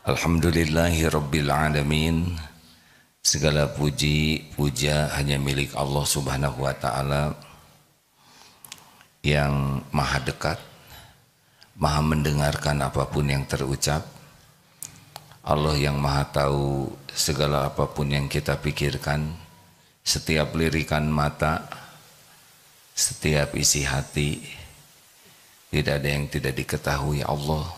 Alhamdulillahi Rabbil Alamin. Segala puji, puja hanya milik Allah Subhanahu wa Ta'ala yang maha dekat, maha mendengarkan apapun yang terucap. Allah yang maha tahu segala apapun yang kita pikirkan, setiap lirikan mata, setiap isi hati. Tidak ada yang tidak diketahui Allah.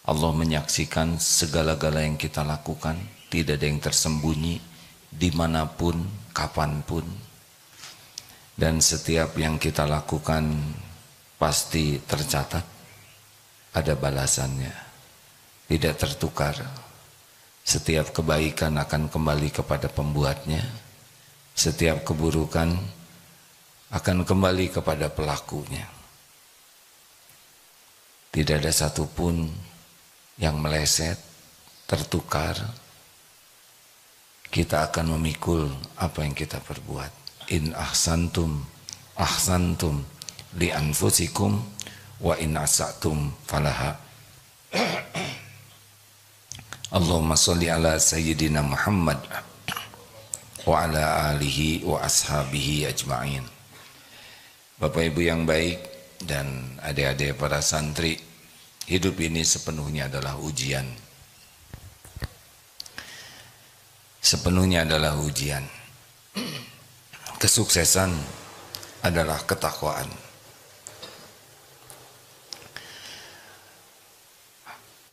Allah menyaksikan segala-gala yang kita lakukan, tidak ada yang tersembunyi dimanapun, kapanpun. Dan setiap yang kita lakukan pasti tercatat, ada balasannya, tidak tertukar. Setiap kebaikan akan kembali kepada pembuatnya, setiap keburukan akan kembali kepada pelakunya. Tidak ada satupun yang meleset, tertukar. Kita akan memikul apa yang kita perbuat. In ahsantum, ahsantum li anfusikum, wa in asatum falaha. Allahumma sholli ala sayyidina Muhammad wa ala alihi wa ashabihi ajma'in. Bapak Ibu yang baik dan adik-adik para santri, hidup ini sepenuhnya adalah ujian. Sepenuhnya adalah ujian. Kesuksesan adalah ketakwaan.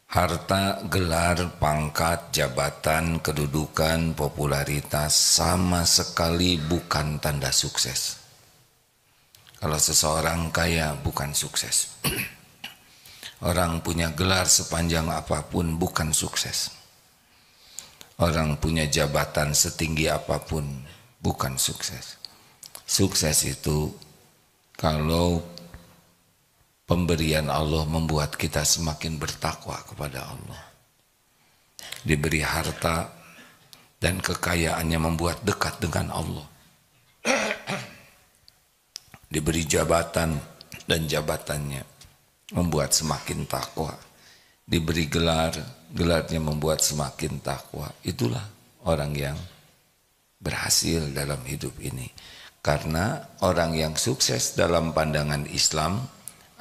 Harta, gelar, pangkat, jabatan, kedudukan, popularitas sama sekali bukan tanda sukses. Kalau seseorang kaya bukan sukses. Orang punya gelar sepanjang apapun bukan sukses. Orang punya jabatan setinggi apapun bukan sukses. Sukses itu kalau pemberian Allah membuat kita semakin bertakwa kepada Allah. Diberi harta dan kekayaannya membuat dekat dengan Allah. Diberi jabatan dan jabatannya membuat semakin takwa. Diberi gelar, gelarnya membuat semakin takwa. Itulah orang yang berhasil dalam hidup ini. Karena orang yang sukses dalam pandangan Islam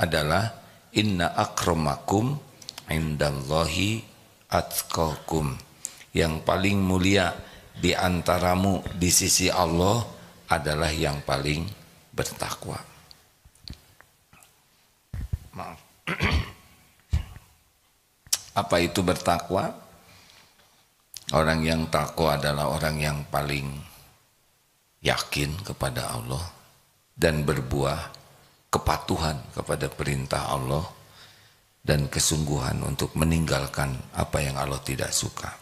adalah inna akramakum indallahi atqakum. Yang paling mulia di antaramu di sisi Allah adalah yang paling bertakwa. Maaf. Apa itu bertakwa? Orang yang takwa adalah orang yang paling yakin kepada Allah dan berbuah kepatuhan kepada perintah Allah dan kesungguhan untuk meninggalkan apa yang Allah tidak suka.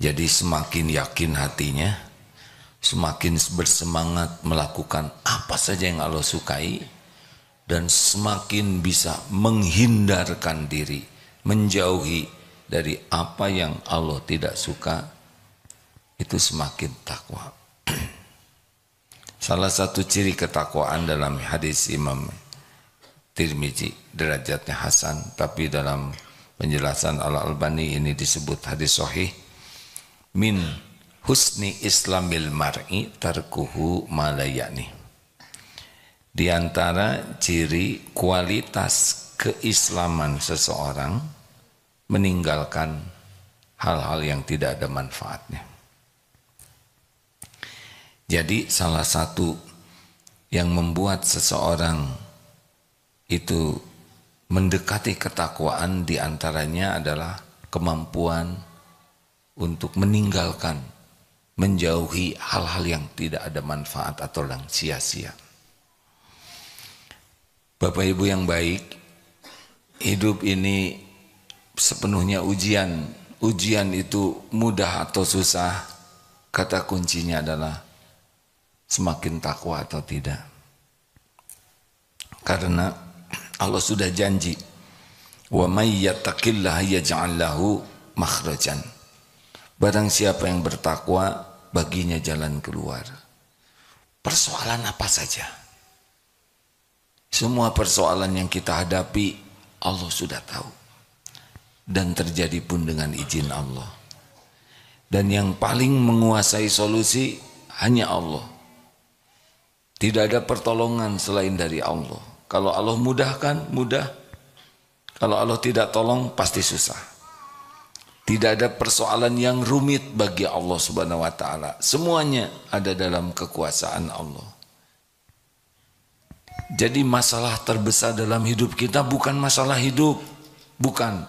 Jadi semakin yakin hatinya, semakin bersemangat melakukan apa saja yang Allah sukai, dan semakin bisa menghindarkan diri, menjauhi dari apa yang Allah tidak suka, itu semakin takwa. Salah satu ciri ketakwaan dalam hadis Imam Tirmizi, derajatnya hasan, tapi dalam penjelasan Al-Albani ini disebut hadis sahih. Min husni islamil mar'i tarkuhu ma la ya'ni. Di antara ciri kualitas keislaman seseorang meninggalkan hal-hal yang tidak ada manfaatnya. Jadi salah satu yang membuat seseorang itu mendekati ketakwaan di antaranya adalah kemampuan untuk meninggalkan, menjauhi hal-hal yang tidak ada manfaat atau yang sia-sia. Bapak Ibu yang baik, hidup ini sepenuhnya ujian. Ujian itu mudah atau susah, kata kuncinya adalah semakin takwa atau tidak. Karena Allah sudah janji, wa may yattaqillaha yaj'al lahu makhrajan. Barang siapa yang bertakwa, baginya jalan keluar. Persoalan apa saja, semua persoalan yang kita hadapi Allah sudah tahu. dan terjadi pun dengan izin Allah. Dan yang paling menguasai solusi hanya Allah. Tidak ada pertolongan selain dari Allah. Kalau Allah mudahkan, mudah. Kalau Allah tidak tolong, pasti susah. Tidak ada persoalan yang rumit bagi Allah Subhanahu wa taala. Semuanya ada dalam kekuasaan Allah. Jadi masalah terbesar dalam hidup kita bukan masalah hidup, bukan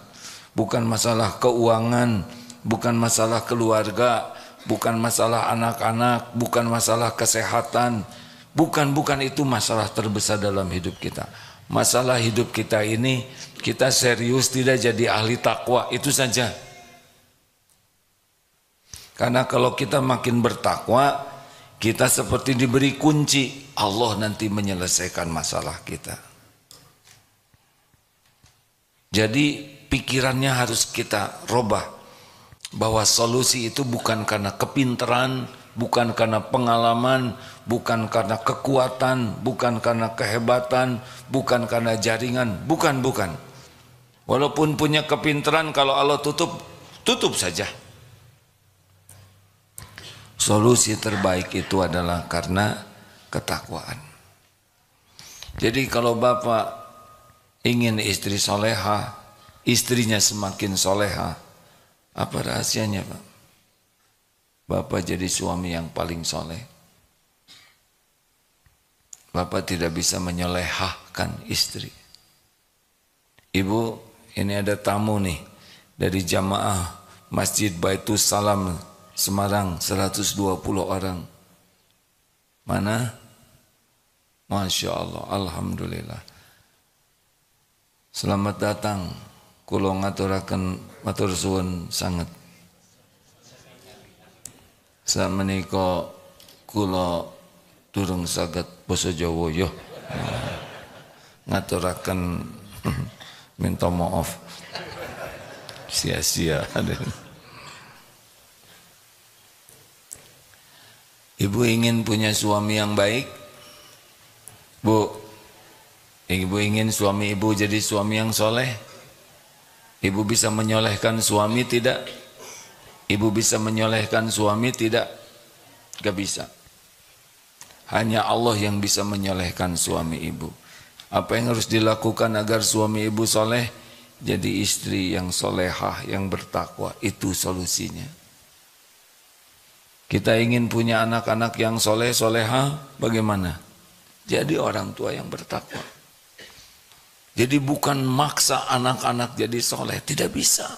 masalah keuangan, bukan masalah keluarga, bukan masalah anak-anak, bukan masalah kesehatan, bukan itu masalah terbesar dalam hidup kita. Masalah hidup kita ini, kita serius tidak jadi ahli takwa, itu saja. Karena kalau kita makin bertakwa, kita seperti diberi kunci, Allah nanti menyelesaikan masalah kita. Jadi pikirannya harus kita robah, bahwa solusi itu bukan karena kepintaran, bukan karena pengalaman, bukan karena kekuatan, bukan karena kehebatan, bukan karena jaringan, bukan. Walaupun punya kepintaran, kalau Allah tutup saja. Solusi terbaik itu adalah karena ketakwaan. Jadi kalau Bapak ingin istri soleha, istrinya semakin soleha, apa rahasianya Pak? Bapak jadi suami yang paling soleh. Bapak tidak bisa menyolehahkan istri. Ibu, ini ada tamu nih dari jamaah Masjid Baitus Salam Semarang, 120 orang. Mana? Masya Allah, Alhamdulillah. Selamat datang. Kulo ngaturaken matur suwun sanget. Samenika kula durung saged basa Jawa yo. Ngaturaken minta maaf. Sia-sia. Ibu ingin punya suami yang baik? Bu, ibu ingin suami ibu jadi suami yang soleh? Ibu bisa menyolehkan suami tidak? Ibu bisa menyolehkan suami tidak? Gak bisa. Hanya Allah yang bisa menyolehkan suami ibu. Apa yang harus dilakukan agar suami ibu soleh? Jadi istri yang solehah, yang bertakwa. Itu solusinya. Kita ingin punya anak-anak yang soleh, soleha, bagaimana? Jadi orang tua yang bertakwa. Jadi bukan maksa anak-anak jadi soleh, tidak bisa.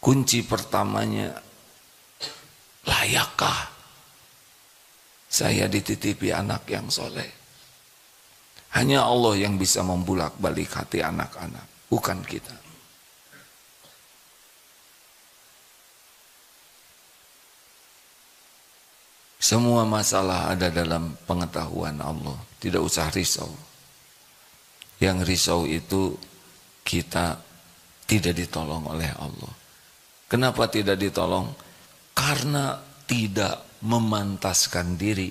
Kunci pertamanya, layakkah saya dititipi anak yang soleh? Hanya Allah yang bisa membulak-balik hati anak-anak, bukan kita. Semua masalah ada dalam pengetahuan Allah. Tidak usah risau. Yang risau itu kita tidak ditolong oleh Allah. Kenapa tidak ditolong? Karena tidak memantaskan diri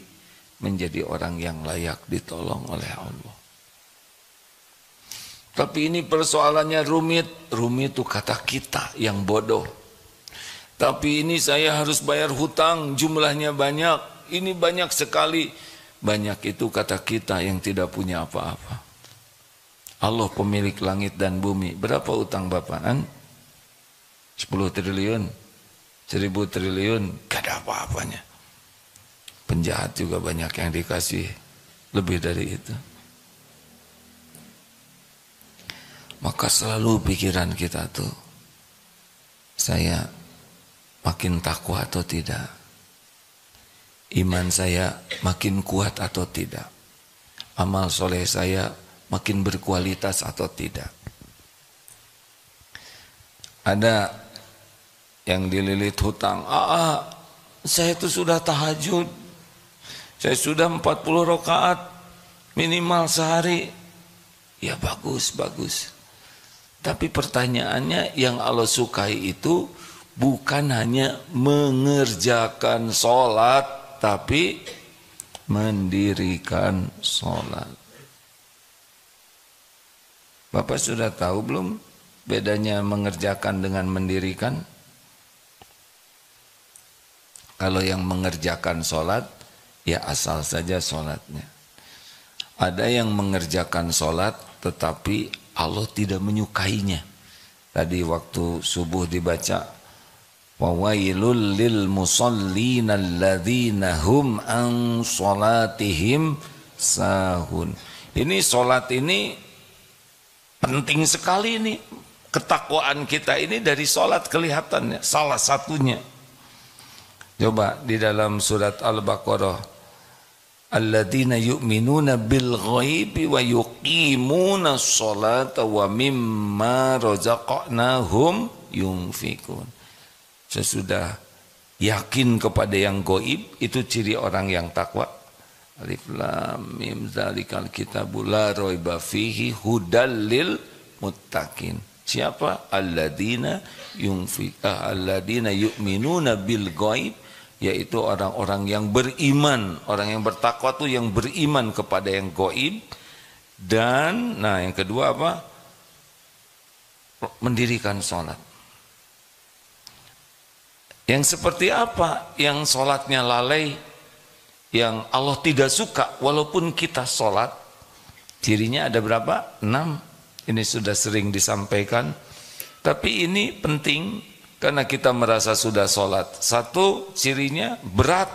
menjadi orang yang layak ditolong oleh Allah. Tapi ini persoalannya rumit. Rumit itu kata kita yang bodoh. Tapi ini saya harus bayar hutang, jumlahnya banyak, ini banyak sekali. Banyak itu kata kita yang tidak punya apa-apa. Allah pemilik langit dan bumi. Berapa utang Bapak? 10 triliun, 1000 triliun, gak ada apa-apanya. Penjahat juga banyak yang dikasih lebih dari itu. Maka selalu pikiran kita tuh, saya makin takwa atau tidak? Iman saya makin kuat atau tidak? Amal soleh saya makin berkualitas atau tidak? Ada yang dililit hutang. Saya itu sudah tahajud. Saya sudah 40 rakaat minimal sehari. Ya bagus. Tapi pertanyaannya yang Allah sukai itu bukan hanya mengerjakan sholat, tapi mendirikan sholat. Bapak sudah tahu belum bedanya mengerjakan dengan mendirikan? Kalau yang mengerjakan sholat, ya asal saja sholatnya. Ada yang mengerjakan sholat tetapi Allah tidak menyukainya. Tadi waktu subuh dibaca, wawailul lil musallin alladzina hum an sholatihim sahun. Ini sholat ini penting sekali nih. Ketakwaan kita ini dari sholat kelihatannya. Salah satunya. Coba di dalam surat Al-Baqarah, alladzina yu'minuna bil ghaibi wa yuqimuna sholata wa mimma razaqnahum yunfikun. Sesudah yakin kepada yang gaib, itu ciri orang yang takwa. Alif lam mim zalikal kitabul la raiba fihi hudal lil muttaqin. Siapa? Alladzina yu'minuna bil ghaib, yaitu orang-orang yang beriman, orang yang bertakwa tuh yang beriman kepada yang gaib. Dan nah yang kedua apa? Mendirikan sholat. Yang seperti apa? Yang sholatnya lalai, yang Allah tidak suka walaupun kita sholat. Cirinya ada berapa? 6. Ini sudah sering disampaikan, tapi ini penting karena kita merasa sudah sholat. 1, cirinya berat.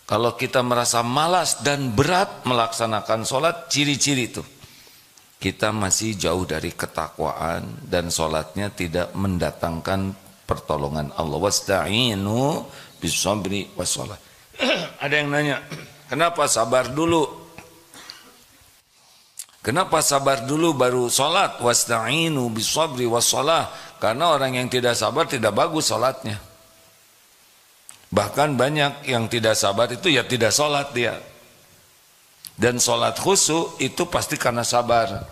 Kalau kita merasa malas dan berat melaksanakan sholat, ciri-ciri itu kita masih jauh dari ketakwaan dan sholatnya tidak mendatangkan pertolongan Allah. Wasta'inu bis-sabri was-shalah. Ada yang nanya, kenapa sabar dulu? Kenapa sabar dulu baru sholat? Wasta'inu bis-sabri was-shalah. Karena orang yang tidak sabar tidak bagus sholatnya. Bahkan banyak yang tidak sabar itu ya tidak sholat dia. Dan sholat khusyuk itu pasti karena sabar.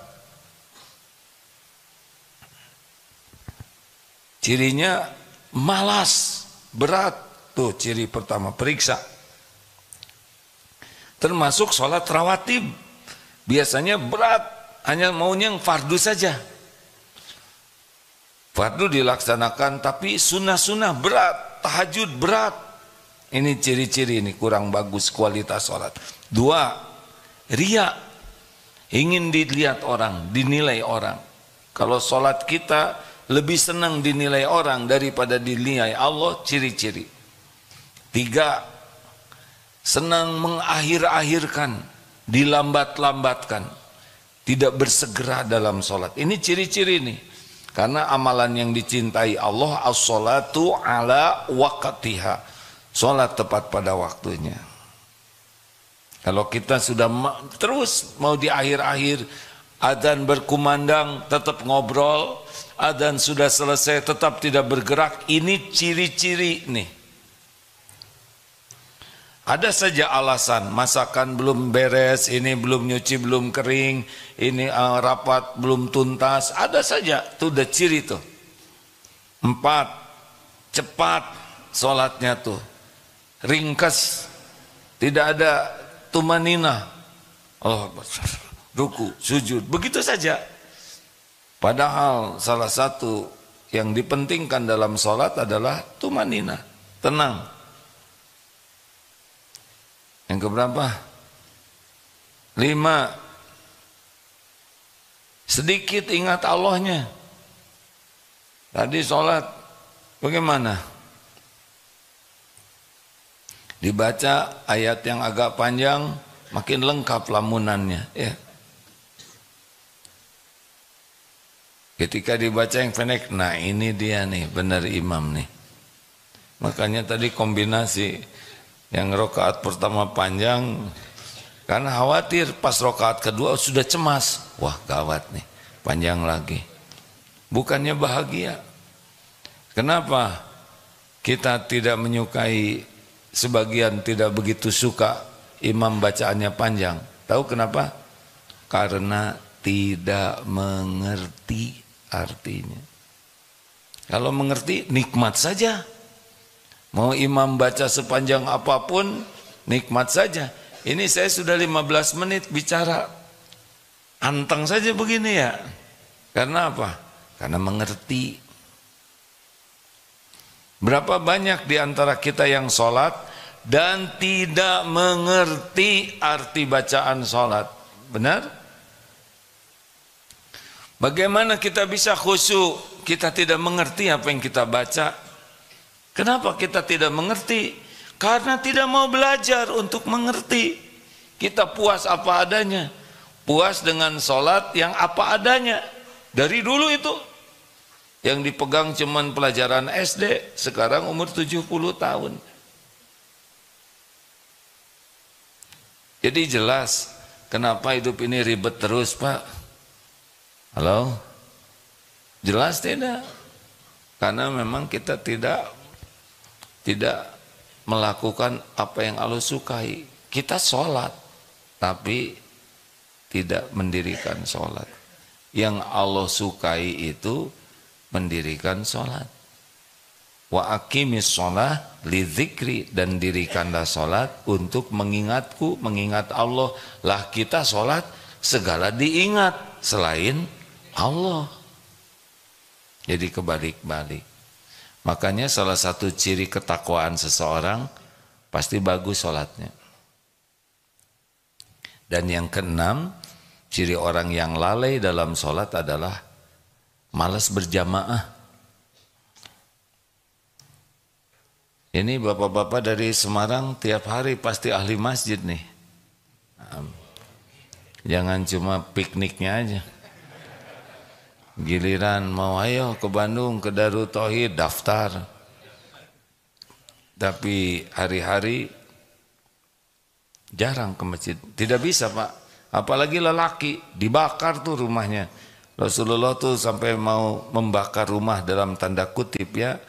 Cirinya malas, berat. Tuh ciri pertama, periksa. Termasuk sholat rawatib. Biasanya berat, hanya maunya yang fardu saja. Fardu dilaksanakan, tapi sunnah-sunnah berat, tahajud berat. Ini ciri-ciri ini kurang bagus kualitas sholat. 2, riya. Ingin dilihat orang, dinilai orang. Kalau sholat kita lebih senang dinilai orang daripada dinilai Allah, ciri-ciri. 3, senang mengakhir-akhirkan, dilambat-lambatkan, tidak bersegera dalam sholat. Ini ciri-ciri nih. Karena amalan yang dicintai Allah, as-sholatu ala waqtiha. Sholat tepat pada waktunya. Kalau kita sudah terus mau di akhir-akhir, adzan berkumandang tetap ngobrol, adzan sudah selesai tetap tidak bergerak, ini ciri-ciri nih. Ada saja alasan, masakan belum beres, ini belum nyuci, belum kering, ini rapat belum tuntas, ada saja, itu udah ciri tuh. 4, cepat sholatnya tuh, ringkas, tidak ada tumanina, Allah ruku, sujud, begitu saja. Padahal salah satu yang dipentingkan dalam sholat adalah tumanina, tenang. Yang keberapa? 5, sedikit ingat Allahnya. Tadi sholat bagaimana? Dibaca ayat yang agak panjang, makin lengkap lamunannya, ya. Ketika dibaca yang pendek, nah ini dia nih, benar imam nih. Makanya tadi kombinasi yang rakaat pertama panjang, karena khawatir pas rakaat kedua sudah cemas. Wah gawat nih, panjang lagi. Bukannya bahagia. Kenapa kita tidak menyukai, sebagian tidak begitu suka imam bacaannya panjang? Tahu kenapa? Karena tidak mengerti artinya. Kalau mengerti nikmat saja. Mau imam baca sepanjang apapun nikmat saja. Ini saya sudah 15 menit bicara. anteng saja begini ya. Karena apa? Karena mengerti. Berapa banyak di antara kita yang sholat dan tidak mengerti arti bacaan sholat? Benar? Bagaimana kita bisa khusyuk? Kita tidak mengerti apa yang kita baca. Kenapa kita tidak mengerti? Karena tidak mau belajar untuk mengerti. Kita puas apa adanya. Puas dengan sholat yang apa adanya. Dari dulu itu. Yang dipegang cuman pelajaran SD. Sekarang umur 70 tahun. Jadi jelas. Kenapa hidup ini ribet terus, Pak? Halo? Jelas tidak? Karena memang kita tidak melakukan apa yang Allah sukai. Kita sholat, tapi tidak mendirikan sholat. Yang Allah sukai itu mendirikan sholat. Wa aqimis sholat lidzikri, dan dirikanlah sholat untuk mengingatku, mengingat Allah. Lah kita sholat segala diingat selain Allah. Jadi kebalik-balik. Makanya salah satu ciri ketakwaan seseorang pasti bagus sholatnya. Dan yang keenam, ciri orang yang lalai dalam sholat adalah malas berjamaah. Ini bapak-bapak dari Semarang tiap hari pasti ahli masjid nih. Jangan cuma pikniknya aja. Giliran mau ayo ke Bandung, ke Darut Tauhid, daftar. Tapi hari-hari jarang ke masjid. Tidak bisa, Pak. Apalagi lelaki, dibakar tuh rumahnya. Rasulullah tuh sampai mau membakar rumah dalam tanda kutip ya.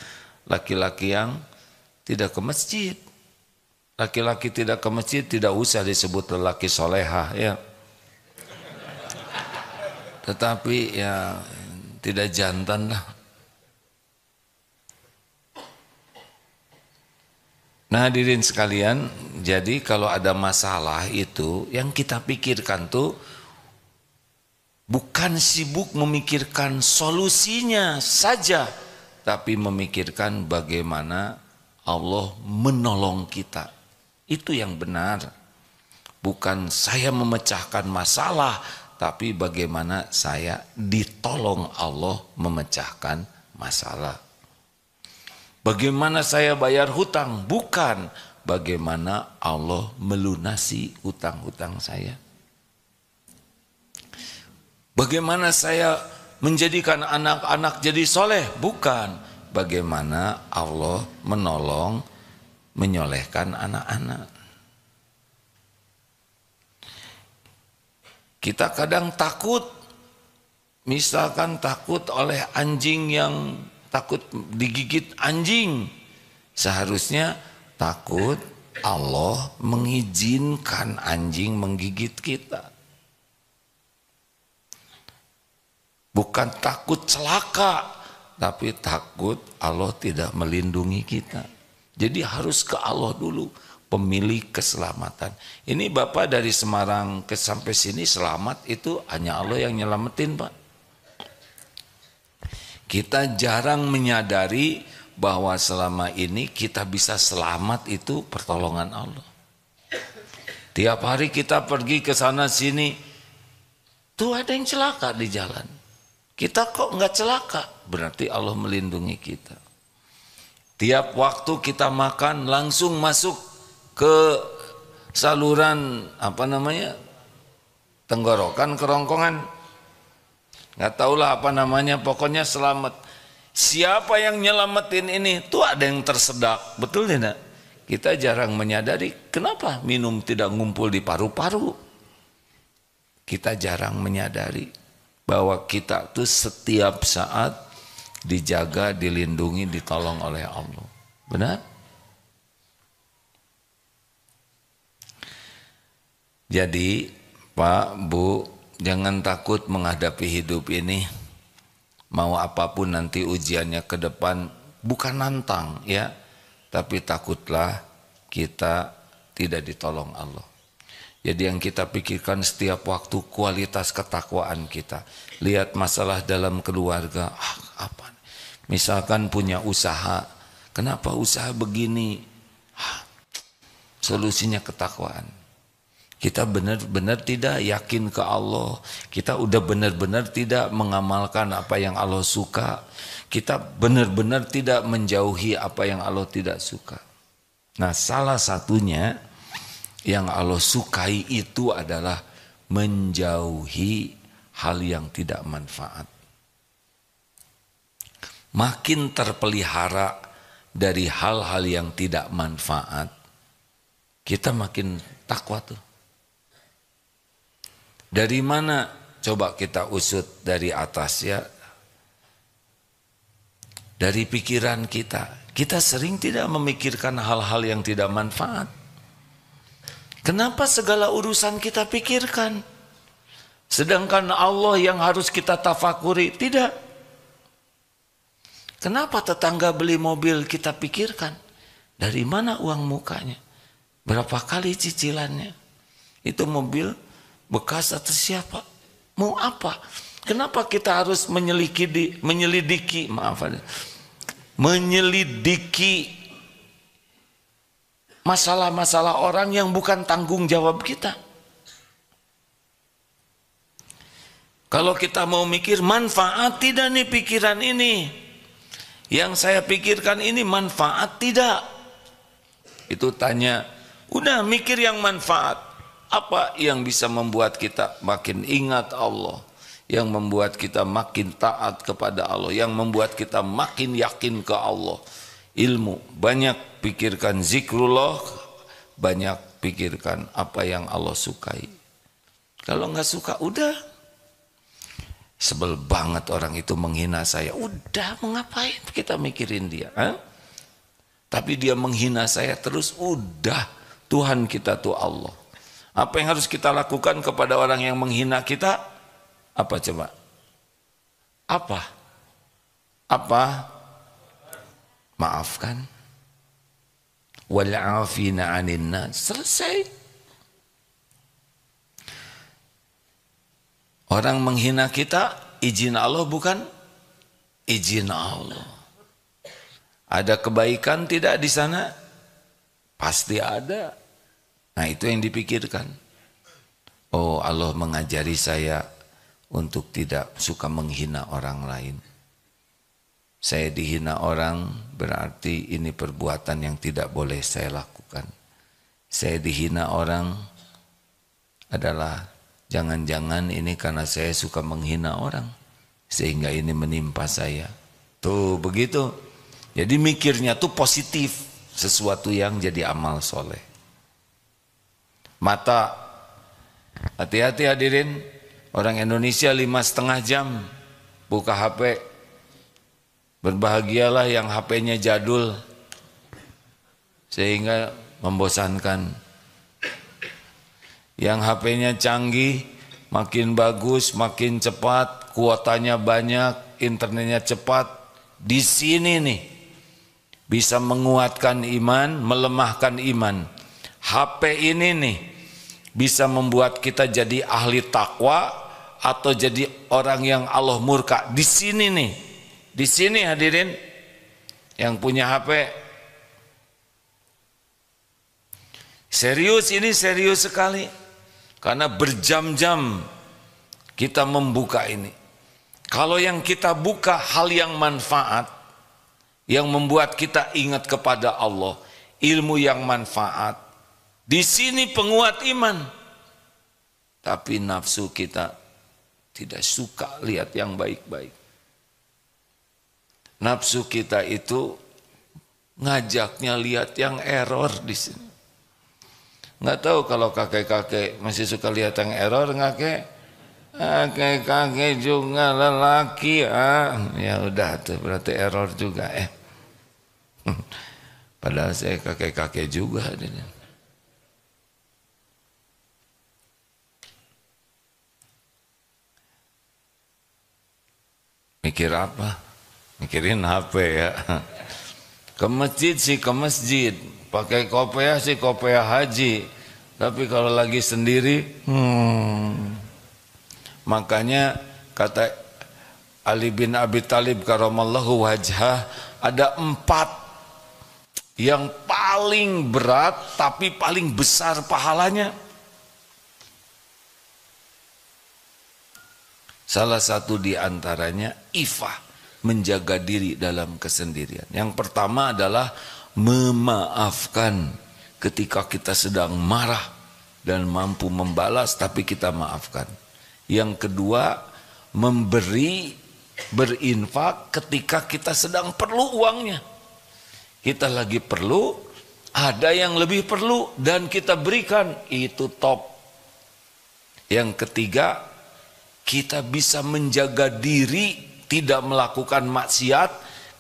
Laki-laki yang tidak ke masjid. Laki-laki tidak ke masjid tidak usah disebut lelaki solehah ya. Tetapi ya tidak jantan lah. Nah hadirin sekalian, jadi kalau ada masalah itu yang kita pikirkan tuh bukan sibuk memikirkan solusinya saja, tapi memikirkan bagaimana Allah menolong kita. Itu yang benar. Bukan saya memecahkan masalah, tapi bagaimana saya ditolong Allah memecahkan masalah. Bagaimana saya bayar hutang? Bukan bagaimana Allah melunasi hutang-hutang saya. Bagaimana saya menjadikan anak-anak jadi soleh? Bukan bagaimana Allah menolong menyolehkan anak-anak. Kita kadang takut, misalkan takut oleh anjing yang takut digigit anjing. Seharusnya takut Allah mengizinkan anjing menggigit kita. Bukan takut celaka, tapi takut Allah tidak melindungi kita. Jadi harus ke Allah dulu, pemilik keselamatan. Ini Bapak dari Semarang ke sampai sini selamat, itu hanya Allah yang nyelamatin, Pak. Kita jarang menyadari bahwa selama ini kita bisa selamat itu pertolongan Allah. Tiap hari kita pergi ke sana sini, tuh ada yang celaka di jalan. Kita kok nggak celaka? Berarti Allah melindungi kita. Tiap waktu kita makan langsung masuk ke saluran tenggorokan, kerongkongan, nggak tahulah apa namanya, pokoknya selamat. Siapa yang nyelamatin ini? Tuh ada yang tersedak, betul tidak? Kita jarang menyadari kenapa minum tidak ngumpul di paru-paru. Kita jarang menyadari bahwa kita tuh setiap saat dijaga, dilindungi, ditolong oleh Allah. Benar? Jadi Pak, Bu, jangan takut menghadapi hidup ini. Mau apapun nanti ujiannya ke depan, bukan nantang ya, tapi takutlah kita tidak ditolong Allah. Jadi yang kita pikirkan setiap waktu kualitas ketakwaan kita. Lihat masalah dalam keluarga, apa? Misalkan punya usaha, kenapa usaha begini? Solusinya ketakwaan. Kita benar-benar tidak yakin ke Allah. Kita udah benar-benar tidak mengamalkan apa yang Allah suka. Kita benar-benar tidak menjauhi apa yang Allah tidak suka. Nah, salah satunya yang Allah sukai itu adalah menjauhi hal yang tidak manfaat. Makin terpelihara dari hal-hal yang tidak manfaat, kita makin takwa tuh. Dari mana? Coba kita usut dari atas ya. Dari pikiran kita. Kita sering tidak memikirkan hal-hal yang tidak manfaat. Kenapa segala urusan kita pikirkan? Sedangkan Allah yang harus kita tafakuri, tidak. Kenapa tetangga beli mobil kita pikirkan? Dari mana uang mukanya? Berapa kali cicilannya? Itu mobil bekas atau siapa? Mau apa? Kenapa kita harus menyelidiki masalah-masalah orang yang bukan tanggung jawab kita? Kalau kita mau mikir manfaat tidak nih pikiran ini, yang saya pikirkan ini manfaat tidak? Itu tanya, udah mikir yang manfaat. Apa yang bisa membuat kita makin ingat Allah, yang membuat kita makin taat kepada Allah, yang membuat kita makin yakin ke Allah? Ilmu, banyak pikirkan zikrullah, banyak pikirkan apa yang Allah sukai. Kalau nggak suka, udah. Sebel banget orang itu menghina saya, udah, mengapain kita mikirin dia? Tapi dia menghina saya terus, udah. Tuhan kita tuh Allah. Apa yang harus kita lakukan kepada orang yang menghina kita? Apa coba? Apa? Maafkan. Wal 'afina 'anil nas. Selesai. Orang menghina kita, izin Allah bukan? Izin Allah. Ada kebaikan tidak di sana? Pasti ada. Nah, itu yang dipikirkan. Oh, Allah mengajari saya untuk tidak suka menghina orang lain. Saya dihina orang berarti ini perbuatan yang tidak boleh saya lakukan. Saya dihina orang adalah jangan-jangan ini karena saya suka menghina orang, sehingga ini menimpa saya. Tuh begitu. Jadi mikirnya tuh positif, sesuatu yang jadi amal soleh. Mata, hati-hati hadirin, orang Indonesia 5,5 jam buka HP. Berbahagialah yang HP-nya jadul sehingga membosankan. Yang HP-nya canggih, makin bagus, makin cepat, kuotanya banyak, internetnya cepat. Di sini nih bisa menguatkan iman, melemahkan iman. HP ini nih bisa membuat kita jadi ahli takwa atau jadi orang yang Allah murka. Di sini nih, di sini hadirin yang punya HP. Serius, ini serius sekali. Karena berjam-jam kita membuka ini. Kalau yang kita buka hal yang manfaat, yang membuat kita ingat kepada Allah, ilmu yang manfaat, di sini penguat iman. Tapi nafsu kita tidak suka lihat yang baik-baik. Nafsu kita itu ngajaknya lihat yang error di sini. Nggak tahu kalau kakek-kakek masih suka lihat yang error, kakek-kakek juga lelaki. Ya udah tuh berarti error juga. Padahal saya kakek-kakek juga. Mikir apa? Mikirin HP ya. Ke masjid sih ke masjid, pakai kopiah sih kopiah haji, Tapi kalau lagi sendiri, makanya kata Ali bin Abi Thalib karamallahu wajhah, ada 4 yang paling berat tapi paling besar pahalanya. Salah satu di antaranya ifah, menjaga diri dalam kesendirian. Yang pertama adalah memaafkan ketika kita sedang marah dan mampu membalas tapi kita maafkan. Yang kedua, memberi, berinfak ketika kita sedang perlu uangnya. Kita lagi perlu, ada yang lebih perlu dan kita berikan, itu top. Yang ketiga, kita bisa menjaga diri tidak melakukan maksiat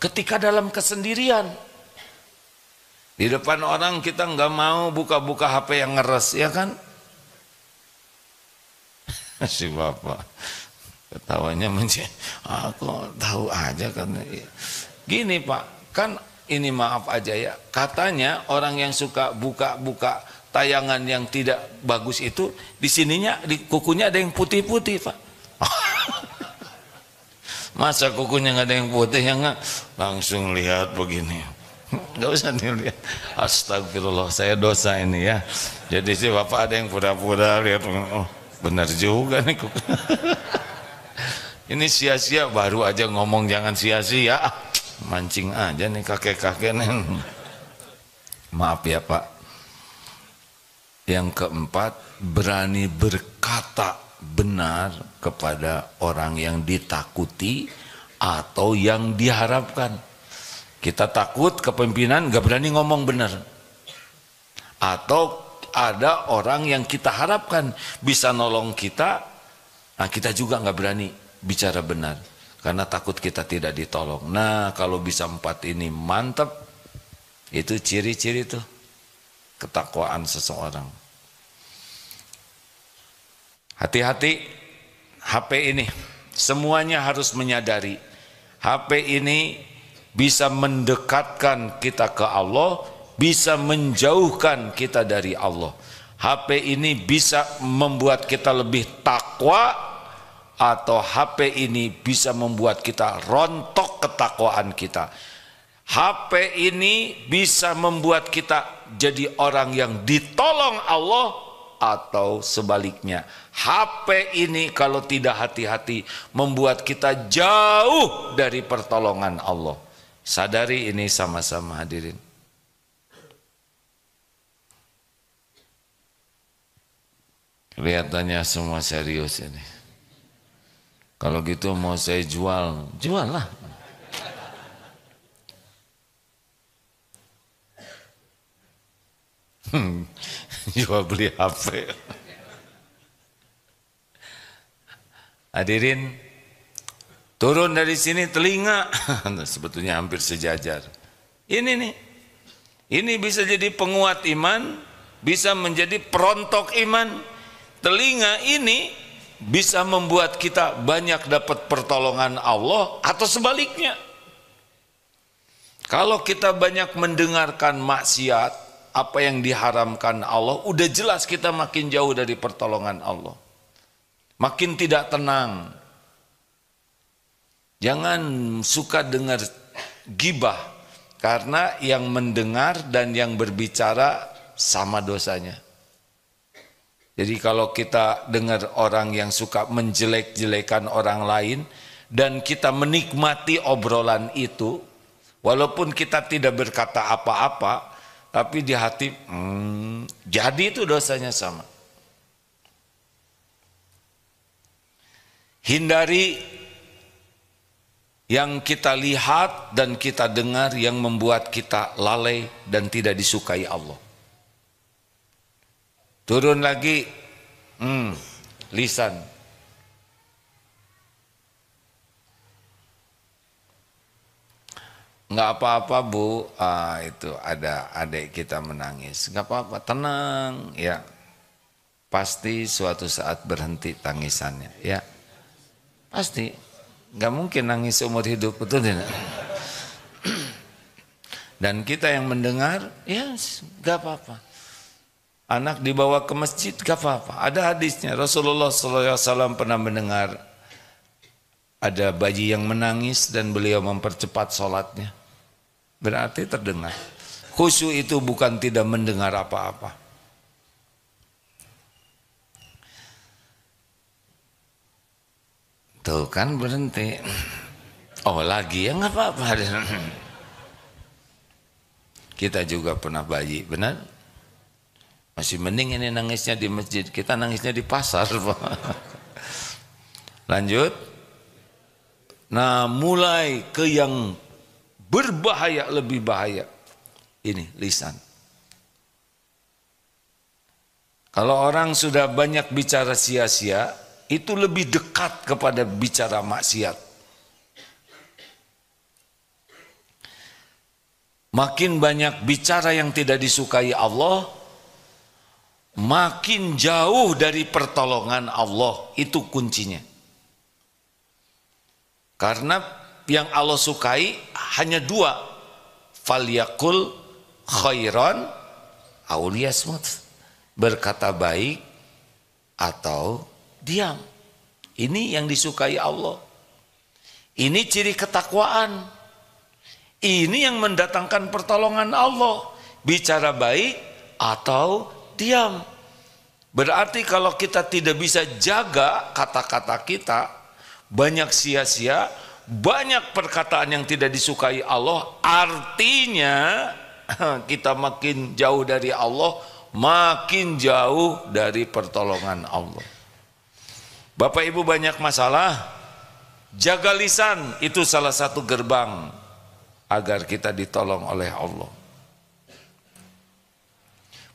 ketika dalam kesendirian. Di depan orang kita nggak mau buka-buka HP yang ngeres, ya kan? Si bapak ketawanya aku tahu aja kan. Gini Pak, kan ini maaf aja ya. Katanya orang yang suka buka-buka tayangan yang tidak bagus itu di sininya, di kukunya ada yang putih-putih Pak. Masa kukunya nggak ada yang putih, ya nggak? Langsung lihat begini. Nggak usah dilihat. Astagfirullah, saya dosa ini ya. Jadi si bapak ada yang pura-pura lihat, oh benar juga nih. Ini sia-sia, baru aja ngomong jangan sia-sia, mancing aja nih kakek-kakek nih. Maaf ya Pak. Yang keempat, berani berkata benar kepada orang yang ditakuti atau yang diharapkan. Kita takut kepemimpinan, gak berani ngomong benar. Atau ada orang yang kita harapkan bisa nolong kita, nah kita juga gak berani bicara benar karena takut kita tidak ditolong. Nah kalau bisa 4 ini mantap, itu ciri-ciri tuh ketakwaan seseorang. Hati-hati HP ini, semuanya harus menyadari HP ini bisa mendekatkan kita ke Allah, bisa menjauhkan kita dari Allah. HP ini bisa membuat kita lebih takwa, atau HP ini bisa membuat kita rontok ketakwaan kita. HP ini bisa membuat kita jadi orang yang ditolong Allah, atau sebaliknya. HP ini kalau tidak hati-hati membuat kita jauh dari pertolongan Allah. Sadari ini sama-sama hadirin. Kelihatannya semua serius ini. Kalau gitu mau saya jual, jual lah. Jual beli HP. Hadirin, turun dari sini telinga, sebetulnya hampir sejajar. Ini nih, ini bisa jadi penguat iman, bisa menjadi perontok iman. Telinga ini bisa membuat kita banyak dapat pertolongan Allah, atau sebaliknya. Kalau kita banyak mendengarkan maksiat, apa yang diharamkan Allah, udah jelas kita makin jauh dari pertolongan Allah. Makin tidak tenang. Jangan suka dengar gibah, karena yang mendengar dan yang berbicara sama dosanya. Jadi kalau kita dengar orang yang suka menjelek-jelekan orang lain dan kita menikmati obrolan itu, walaupun kita tidak berkata apa-apa, tapi di hati jadi itu dosanya sama. Hindari yang kita lihat dan kita dengar yang membuat kita lalai dan tidak disukai Allah. Turun lagi, lisan. Nggak apa-apa Bu, itu ada adik kita menangis. Nggak apa-apa, tenang ya. Pasti suatu saat berhenti tangisannya ya. Pasti, nggak mungkin nangis seumur hidup, betul tidak? Dan kita yang mendengar, ya nggak apa-apa. Anak dibawa ke masjid gak apa-apa. Ada hadisnya. Rasulullah SAW pernah mendengar ada bayi yang menangis dan beliau mempercepat sholatnya. Berarti terdengar. Khusyuk itu bukan tidak mendengar apa-apa. Tuh kan berhenti. Oh lagi ya nggak apa-apa. Kita juga pernah bayi, benar? Masih mending ini nangisnya di masjid, kita nangisnya di pasar. Lanjut. Nah mulai ke yang berbahaya, lebih bahaya. Ini lisan. Kalau orang sudah banyak bicara sia-sia, itu lebih dekat kepada bicara maksiat. Makin banyak bicara yang tidak disukai Allah, makin jauh dari pertolongan Allah. Itu kuncinya. Karena yang Allah sukai hanya dua. Falyakul khairan aw liyasmut. Berkata baik atau diam. Ini yang disukai Allah. Ini ciri ketakwaan. Ini yang mendatangkan pertolongan Allah. Bicara baik atau diam. Berarti kalau kita tidak bisa jaga kata-kata kita, banyak sia-sia, banyak perkataan yang tidak disukai Allah, artinya kita makin jauh dari Allah, makin jauh dari pertolongan Allah. Bapak Ibu banyak masalah, jaga lisan, itu salah satu gerbang agar kita ditolong oleh Allah.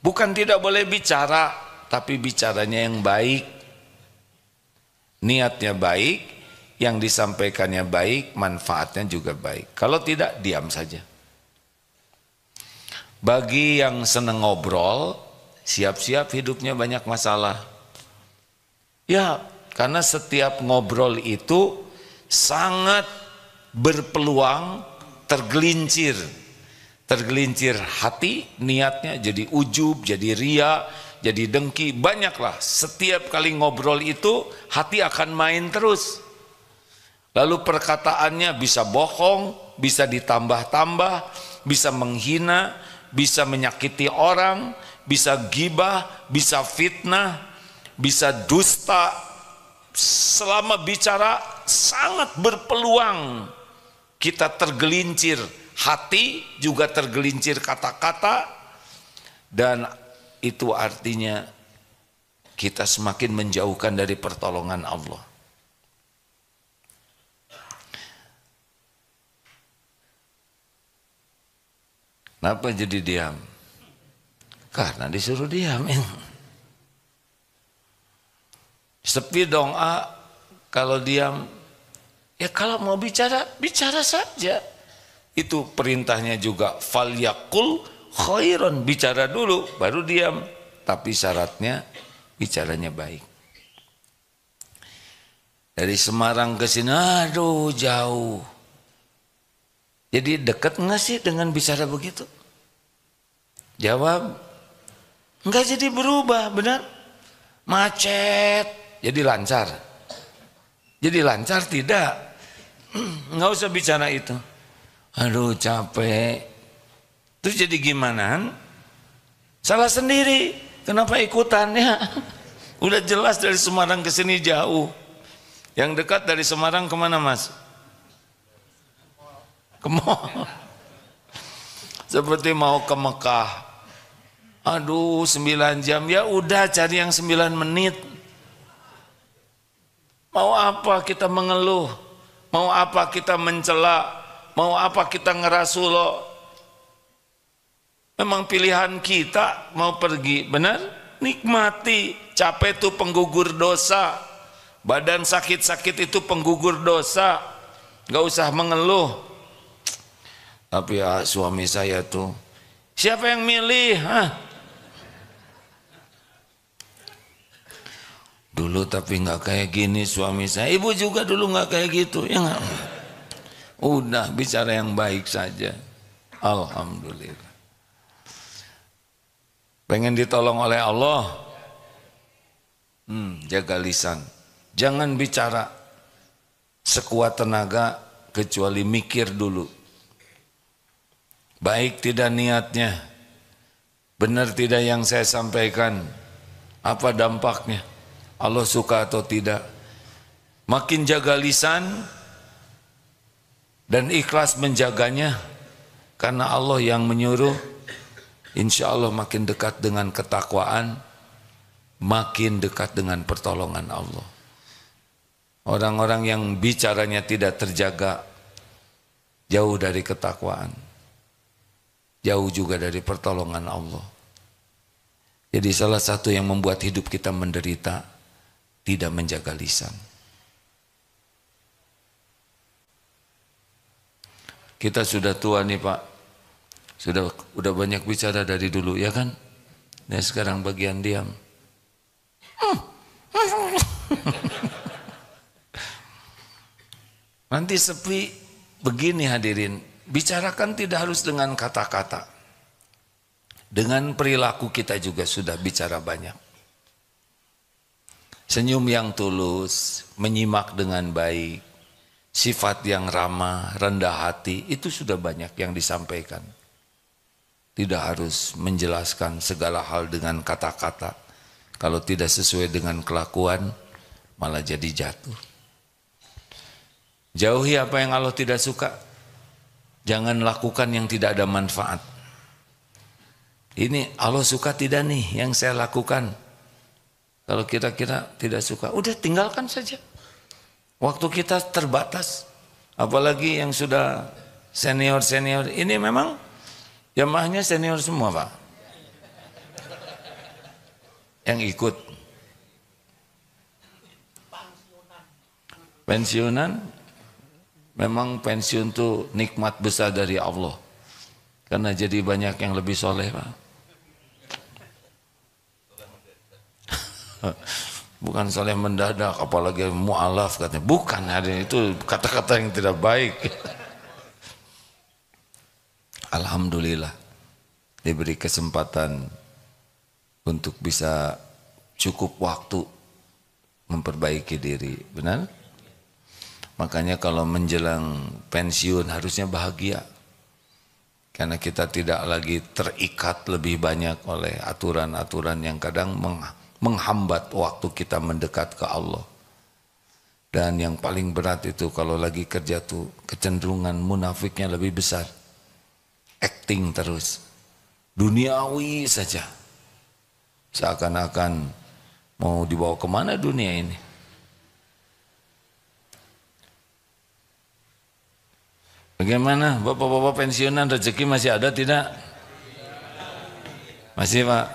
Bukan tidak boleh bicara, tapi bicaranya yang baik, niatnya baik, yang disampaikannya baik, manfaatnya juga baik. Kalau tidak, diam saja. Bagi yang senang ngobrol, siap-siap hidupnya banyak masalah. Ya, karena setiap ngobrol itu sangat berpeluang tergelincir. Tergelincir hati, niatnya jadi ujub, jadi ria, jadi dengki, banyaklah. Setiap kali ngobrol itu hati akan main terus. Lalu perkataannya bisa bohong, bisa ditambah-tambah, bisa menghina, bisa menyakiti orang, bisa gibah, bisa fitnah, bisa dusta. Selama bicara sangat berpeluang kita tergelincir hati, juga tergelincir kata-kata, dan itu artinya kita semakin menjauhkan dari pertolongan Allah. Kenapa jadi diam? Karena disuruh diam. Sepi dong, kalau diam. Ya kalau mau bicara, bicara saja. Itu perintahnya juga, falyakul khairan, bicara dulu baru diam. Tapi syaratnya bicaranya baik. Dari Semarang ke sini, aduh jauh. Jadi dekat nggak sih dengan bicara begitu? Jawab, enggak, jadi berubah, benar? Macet, jadi lancar. Jadi lancar tidak? Nggak usah bicara itu. Aduh capek. Terus jadi gimana? Salah sendiri. Kenapa ikutannya? Udah jelas dari Semarang ke sini jauh. Yang dekat dari Semarang kemana Mas? Ke mall. Seperti mau ke Mekah. Aduh 9 jam. Ya udah cari yang 9 menit. Mau apa kita mengeluh? Mau apa kita mencela? Mau apa kita ngerasuloh? Memang pilihan kita mau pergi, benar? Nikmati. Capek itu penggugur dosa. Badan sakit-sakit itu penggugur dosa. Gak usah mengeluh. Tapi ya, suami saya tuh, siapa yang milih? Dulu tapi nggak kayak gini suami saya. Ibu juga dulu nggak kayak gitu, ya nggak? Udah bicara yang baik saja. Alhamdulillah. Pengen ditolong oleh Allah, jaga lisan. Jangan bicara sekuat tenaga kecuali mikir dulu. Baik tidak niatnya, benar tidak yang saya sampaikan, apa dampaknya, Allah suka atau tidak. Makin jaga lisan dan ikhlas menjaganya karena Allah yang menyuruh, insya Allah makin dekat dengan ketakwaan, makin dekat dengan pertolongan Allah. Orang-orang yang bicaranya tidak terjaga, jauh dari ketakwaan, jauh juga dari pertolongan Allah. Jadi salah satu yang membuat hidup kita menderita, tidak menjaga lisan. Kita sudah tua nih Pak, udah banyak bicara dari dulu ya kan? Nah sekarang bagian diam. Nanti sepi begini hadirin, bicarakan tidak harus dengan kata-kata. Dengan perilaku kita juga sudah bicara banyak. Senyum yang tulus, menyimak dengan baik, sifat yang ramah, rendah hati, itu sudah banyak yang disampaikan. Tidak harus menjelaskan segala hal dengan kata-kata. Kalau tidak sesuai dengan kelakuan, malah jadi jatuh. Jauhi apa yang Allah tidak suka. Jangan lakukan yang tidak ada manfaat. Ini Allah suka tidak nih yang saya lakukan. Kalau kira-kira tidak suka, udah tinggalkan saja. Waktu kita terbatas. Apalagi yang sudah senior-senior. Ini memang jamaahnya senior semua Pak. Yang ikut. Pensiunan. Memang pensiun itu nikmat besar dari Allah. Karena jadi banyak yang lebih soleh Pak. Bukan soleh mendadak, apalagi mu'alaf katanya. Bukan, itu kata-kata yang tidak baik. Alhamdulillah diberi kesempatan untuk bisa cukup waktu memperbaiki diri. Benar? Makanya kalau menjelang pensiun harusnya bahagia. Karena kita tidak lagi terikat lebih banyak oleh aturan-aturan yang kadang menghambat waktu kita mendekat ke Allah. Dan yang paling berat itu kalau lagi kerja tuh kecenderungan munafiknya lebih besar. Acting terus. Duniawi saja. Seakan-akan mau dibawa kemana dunia ini. Bagaimana bapak-bapak pensiunan rezeki masih ada tidak? Masih Pak?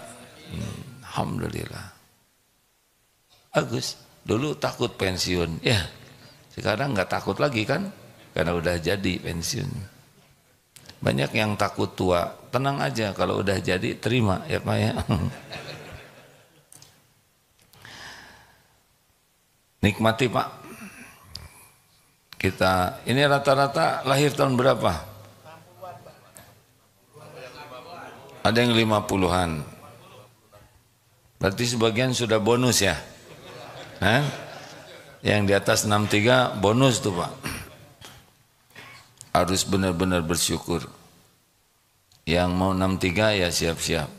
Alhamdulillah. Bagus. Dulu takut pensiun. Ya, sekarang nggak takut lagi kan? Karena udah jadi pensiun. Banyak yang takut tua. Tenang aja kalau udah jadi terima ya Pak ya. Nikmati Pak. Kita ini rata-rata lahir tahun berapa? Ada yang 50-an. Berarti sebagian sudah bonus ya? Yang di atas 63 bonus tuh Pak. Harus benar-benar bersyukur. Yang mau 63 ya siap-siap.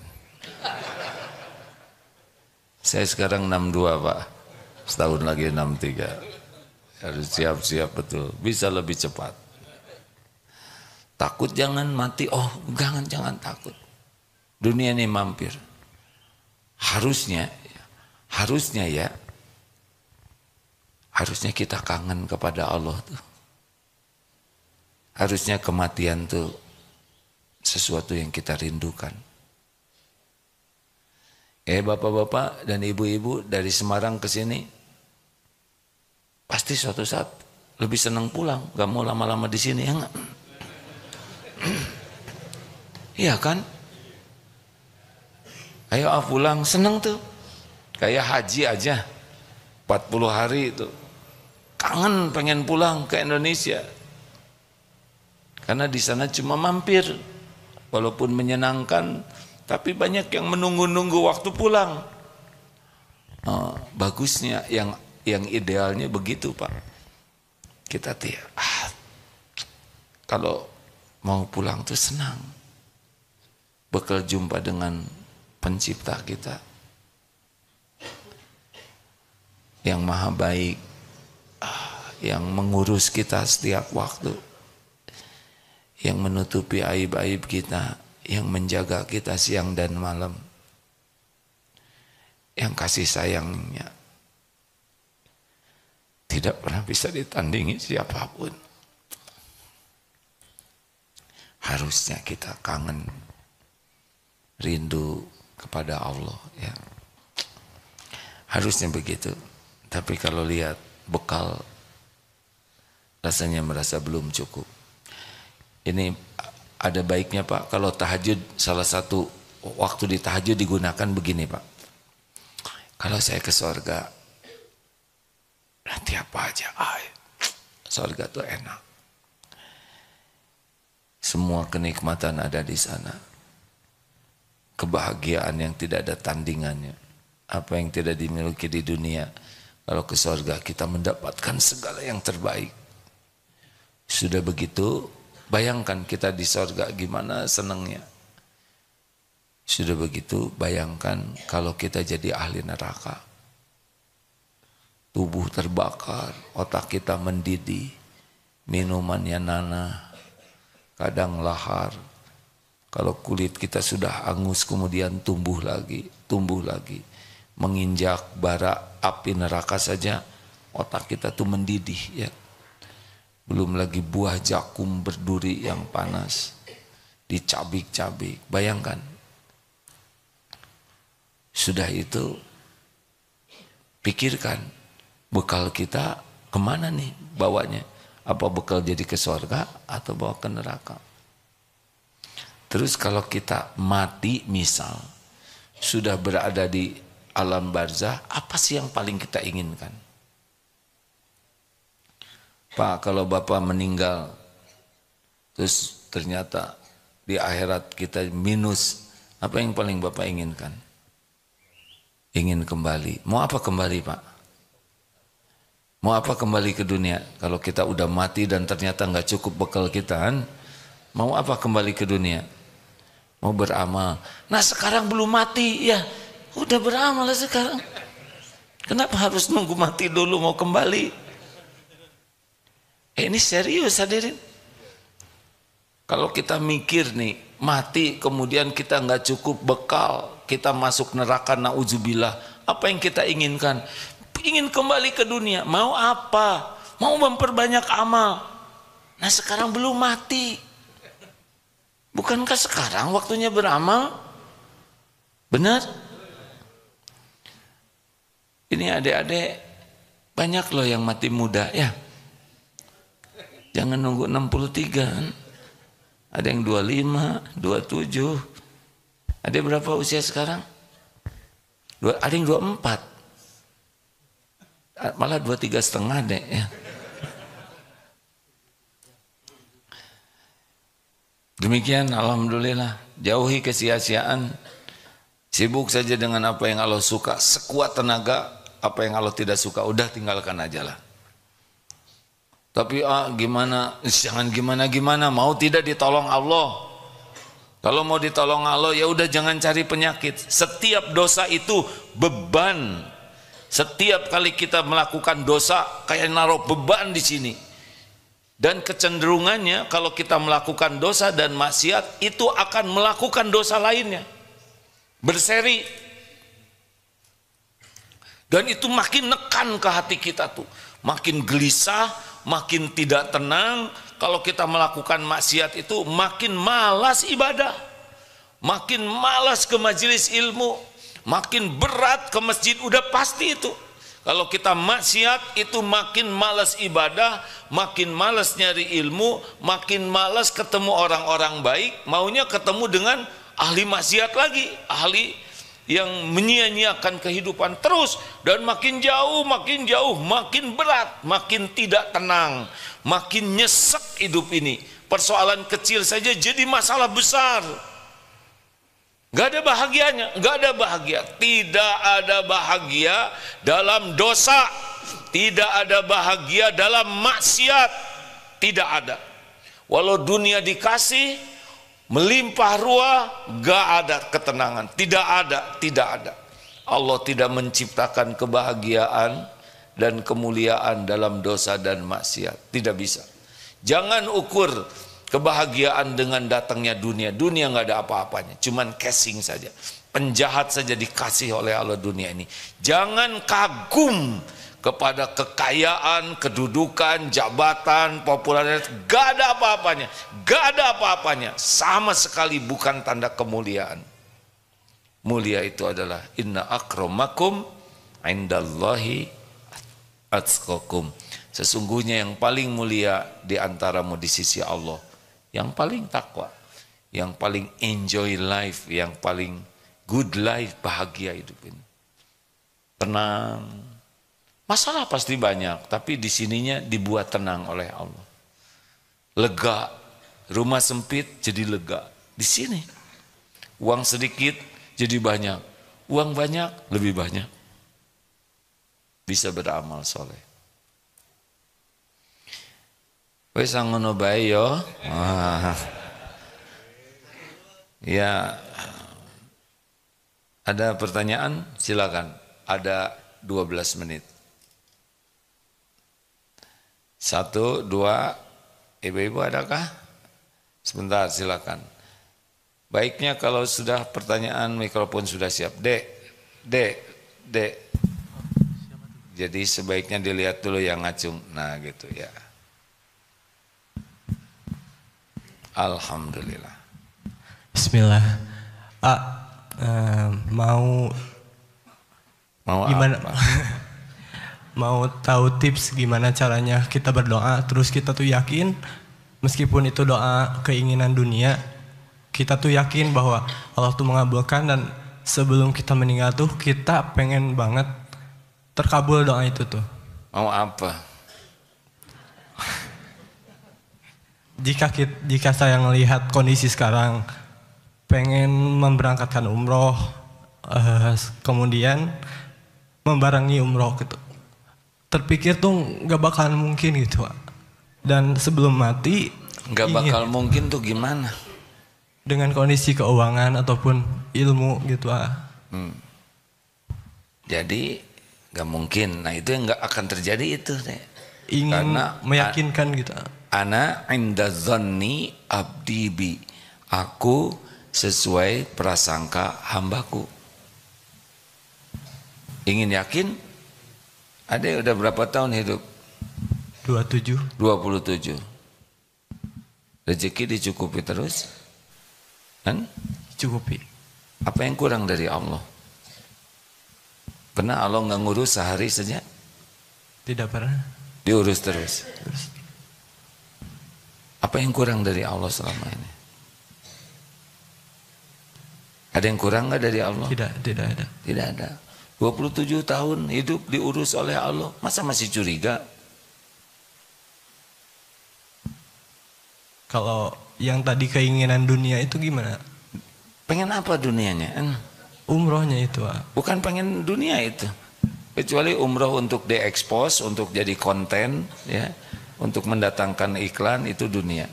Saya sekarang 62 Pak. Setahun lagi 63. Harus siap-siap betul, bisa lebih cepat. Takut jangan mati, oh jangan takut. Dunia ini mampir. Harusnya kita kangen kepada Allah tuh. Harusnya kematian tuh sesuatu yang kita rindukan. Bapak-bapak dan ibu-ibu dari Semarang ke sini, pasti suatu saat lebih senang pulang, gak mau lama-lama di sini ya enggak? Iya kan? Ayo pulang, senang tuh. Kayak haji aja, 40 hari itu. Kangen pengen pulang ke Indonesia. Karena di sana cuma mampir. Walaupun menyenangkan, Tapi banyak yang menunggu-nunggu waktu pulang. Bagusnya yang idealnya begitu, Pak. Kita kalau mau pulang tuh senang. Bakal jumpa dengan pencipta kita yang maha baik, yang mengurus kita setiap waktu, yang menutupi aib-aib kita, yang menjaga kita siang dan malam, yang kasih sayangnya tidak pernah bisa ditandingi siapapun. Harusnya kita kangen, rindu kepada Allah, ya. Harusnya begitu. Tapi kalau lihat bekal, rasanya merasa belum cukup. Ini ada baiknya, Pak, kalau tahajud, salah satu waktu di tahajud digunakan begini, Pak. Kalau saya ke surga, nanti apa aja, surga tuh enak. Semua kenikmatan ada di sana. Kebahagiaan yang tidak ada tandingannya. Apa yang tidak dimiliki di dunia, kalau ke surga kita mendapatkan segala yang terbaik. Sudah begitu, bayangkan kita di surga gimana senangnya. Sudah begitu, bayangkan kalau kita jadi ahli neraka. Tubuh terbakar, otak kita mendidih, minumannya nanah, kadang lahar. Kalau kulit kita sudah angus kemudian tumbuh lagi. Menginjak bara api neraka saja, otak kita tuh mendidih, ya. Belum lagi buah jakum berduri yang panas, dicabik-cabik. Bayangkan. Sudah itu, pikirkan, bekal kita kemana nih bawanya? Apa bekal jadi ke surga atau bawa ke neraka? Terus kalau kita mati misal, sudah berada di alam barzah, apa sih yang paling kita inginkan? Pak, kalau Bapak meninggal, terus ternyata di akhirat kita minus, apa yang paling Bapak inginkan? Ingin kembali. Mau apa kembali, Pak? Mau apa kembali ke dunia? Kalau kita udah mati dan ternyata nggak cukup bekal kita, kan? Mau apa kembali ke dunia? Mau beramal. Nah sekarang belum mati, ya udah beramal sekarang. Kenapa harus nunggu mati dulu mau kembali? Ini serius, hadirin. Kalau kita mikir nih, mati kemudian kita nggak cukup bekal, kita masuk neraka, na'udzubillah. Apa yang kita inginkan? Ingin kembali ke dunia. Mau apa? Mau memperbanyak amal. Nah sekarang belum mati. Bukankah sekarang waktunya beramal? Benar? Ini adik-adik banyak loh yang mati muda, ya. Jangan nunggu 63 kan. Ada yang 25, 27. Ada berapa usia sekarang? Ada yang 24. Malah 23,5 deh, ya. Demikian, alhamdulillah. Jauhi kesia-siaan. Sibuk saja dengan apa yang Allah suka. Sekuat tenaga, apa yang Allah tidak suka, udah tinggalkan aja lah. Tapi gimana? Jangan gimana-gimana. Mau tidak ditolong Allah. Kalau mau ditolong Allah, ya udah jangan cari penyakit. Setiap dosa itu beban. Setiap kali kita melakukan dosa, kayak naruh beban di sini. Dan kecenderungannya kalau kita melakukan dosa dan maksiat, itu akan melakukan dosa lainnya. Berseri. Dan itu makin nekan ke hati kita tuh. Makin gelisah, makin tidak tenang. Kalau kita melakukan maksiat itu makin malas ibadah. Makin malas ke majelis ilmu. Makin berat ke masjid, udah pasti itu. Kalau kita maksiat itu makin malas ibadah, makin malas nyari ilmu, makin malas ketemu orang-orang baik, maunya ketemu dengan ahli maksiat lagi, ahli yang menyia-nyiakan kehidupan terus, dan makin jauh, makin berat, makin tidak tenang, makin nyesek hidup ini. Persoalan kecil saja jadi masalah besar. Gak ada bahagianya, gak ada bahagia. Tidak ada bahagia dalam dosa, tidak ada bahagia dalam maksiat, tidak ada. Walau dunia dikasih melimpah ruah, gak ada ketenangan, tidak ada. Allah tidak menciptakan kebahagiaan dan kemuliaan dalam dosa dan maksiat, tidak bisa. Jangan ukur kebahagiaan dengan datangnya dunia. Dunia nggak ada apa-apanya, cuman casing saja. Penjahat saja dikasih oleh Allah dunia ini. Jangan kagum kepada kekayaan, kedudukan, jabatan, popularitas. Gak ada apa-apanya, gak ada apa-apanya. Sama sekali bukan tanda kemuliaan. Mulia itu adalah inna akramakum indallahi atqakum. Sesungguhnya yang paling mulia di antaramu di sisi Allah, yang paling takwa, yang paling enjoy life, yang paling good life, bahagia hidup ini. Tenang. Masalah pasti banyak, tapi di sininya dibuat tenang oleh Allah. Lega. Rumah sempit jadi lega. Di sini. Uang sedikit jadi banyak. Uang banyak lebih banyak. Bisa beramal soleh. Wes ngono bae yo. Ya. Ada pertanyaan? Silakan. Ada 12 menit. 1, 2, ibu-ibu adakah? Sebentar, silakan. Baiknya kalau sudah pertanyaan, mikrofon sudah siap. Dek. Jadi sebaiknya dilihat dulu yang ngacung. Nah gitu ya. Alhamdulillah. Bismillah. Mau gimana? Apa? Mau tahu tips gimana caranya kita berdoa terus kita tuh yakin meskipun itu doa keinginan dunia, kita tuh yakin bahwa Allah tuh mengabulkan dan sebelum kita meninggal tuh kita pengen banget terkabul doa itu tuh. Mau apa? Jika saya melihat kondisi sekarang pengen memberangkatkan umroh, kemudian membarengi umroh gitu. Terpikir tuh gak bakal mungkin gitu, dan sebelum mati gak bakal mungkin tuh gimana? Dengan kondisi keuangan ataupun ilmu gitu. Jadi gak mungkin. Nah itu yang gak akan terjadi itu deh. Ingin karena meyakinkan gitu. Ana inda zanni abdi bi. Aku sesuai prasangka hambaku. Ingin yakin? Ada udah berapa tahun hidup? 27. Rezeki dicukupi terus? Kan? Cukupi. Apa yang kurang dari Allah? Pernah Allah nggak ngurus sehari saja? Tidak pernah. Diurus terus. Apa yang kurang dari Allah selama ini? Ada yang kurang nggak dari Allah? Tidak ada. Tidak ada. 27 tahun hidup diurus oleh Allah, masa masih curiga? Kalau yang tadi keinginan dunia itu gimana? Pengen apa dunianya? Umrohnya itu. Bukan pengen dunia itu. Kecuali umroh untuk diekspos, untuk jadi konten, ya, untuk mendatangkan iklan, itu dunia.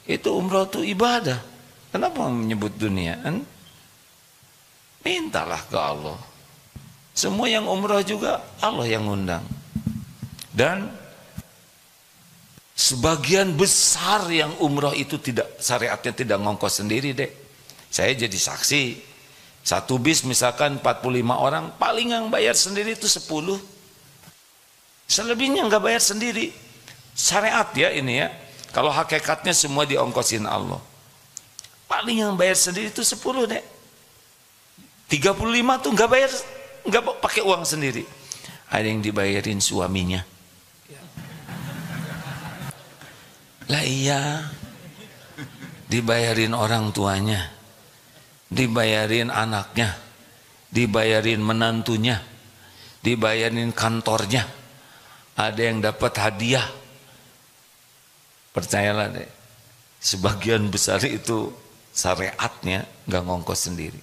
Itu umroh itu ibadah. Kenapa menyebut dunia? Mintalah ke Allah. Semua yang umroh juga Allah yang undang. Dan sebagian besar yang umroh itu tidak, syariatnya tidak ngongkos sendiri deh. Saya jadi saksi. Satu bis misalkan 45 orang, paling yang bayar sendiri itu 10. Selebihnya nggak bayar sendiri. Syariat ya ini ya. Kalau hakikatnya semua diongkosin Allah. Paling yang bayar sendiri itu 10 deh. 35 tuh nggak bayar, nggak pakai uang sendiri. Ada yang dibayarin suaminya. Lah iya, dibayarin orang tuanya, dibayarin anaknya, dibayarin menantunya, dibayarin kantornya. Ada yang dapat hadiah. Percayalah deh, sebagian besar itu syariatnya nggak ngongkos sendiri.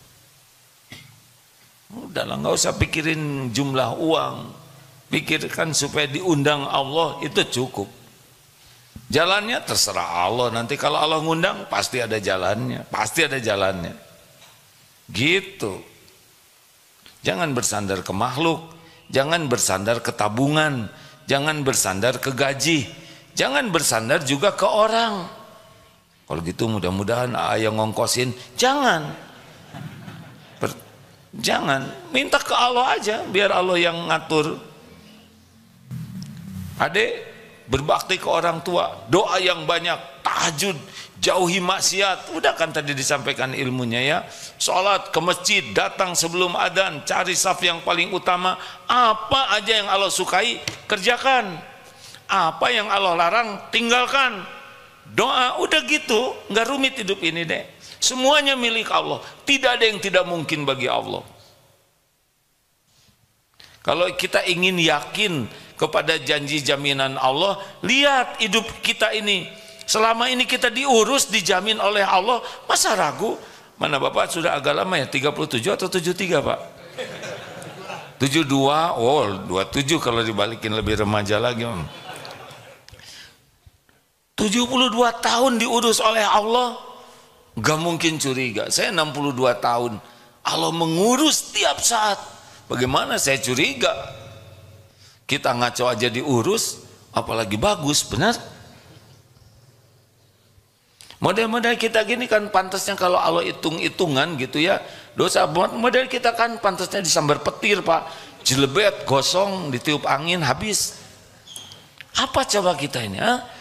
Udahlah, nggak usah pikirin jumlah uang, pikirkan supaya diundang Allah, itu cukup. Jalannya terserah Allah, nanti kalau Allah ngundang pasti ada jalannya, pasti ada jalannya. Gitu. Jangan bersandar ke makhluk, jangan bersandar ke tabungan, jangan bersandar ke gaji, jangan bersandar juga ke orang. Kalau gitu mudah-mudahan ayah ngongkosin, jangan. Jangan, minta ke Allah aja, biar Allah yang ngatur. Adik, berbakti ke orang tua, doa yang banyak, tahajud, jauhi maksiat. Udah kan tadi disampaikan ilmunya ya. Sholat ke masjid, datang sebelum adzan, cari saf yang paling utama. Apa aja yang Allah sukai, kerjakan. Apa yang Allah larang, tinggalkan. Doa, udah gitu, nggak rumit hidup ini deh. Semuanya milik Allah, tidak ada yang tidak mungkin bagi Allah. Kalau kita ingin yakin kepada janji jaminan Allah, lihat hidup kita ini. Selama ini kita diurus, dijamin oleh Allah, masa ragu? Mana Bapak sudah agak lama ya, 37 atau 73 Pak? 72, oh 27 kalau dibalikin lebih remaja lagi. 72 tahun diurus oleh Allah, gak mungkin curiga. Saya 62 tahun, Allah mengurus tiap saat. Bagaimana saya curiga? Kita ngaco aja diurus, apalagi bagus, benar? Model-model kita gini kan pantasnya kalau Allah hitung-hitungan gitu ya, dosa. Model kita kan pantasnya disambar petir Pak, jelebet, gosong, ditiup angin, habis. Apa coba kita ini?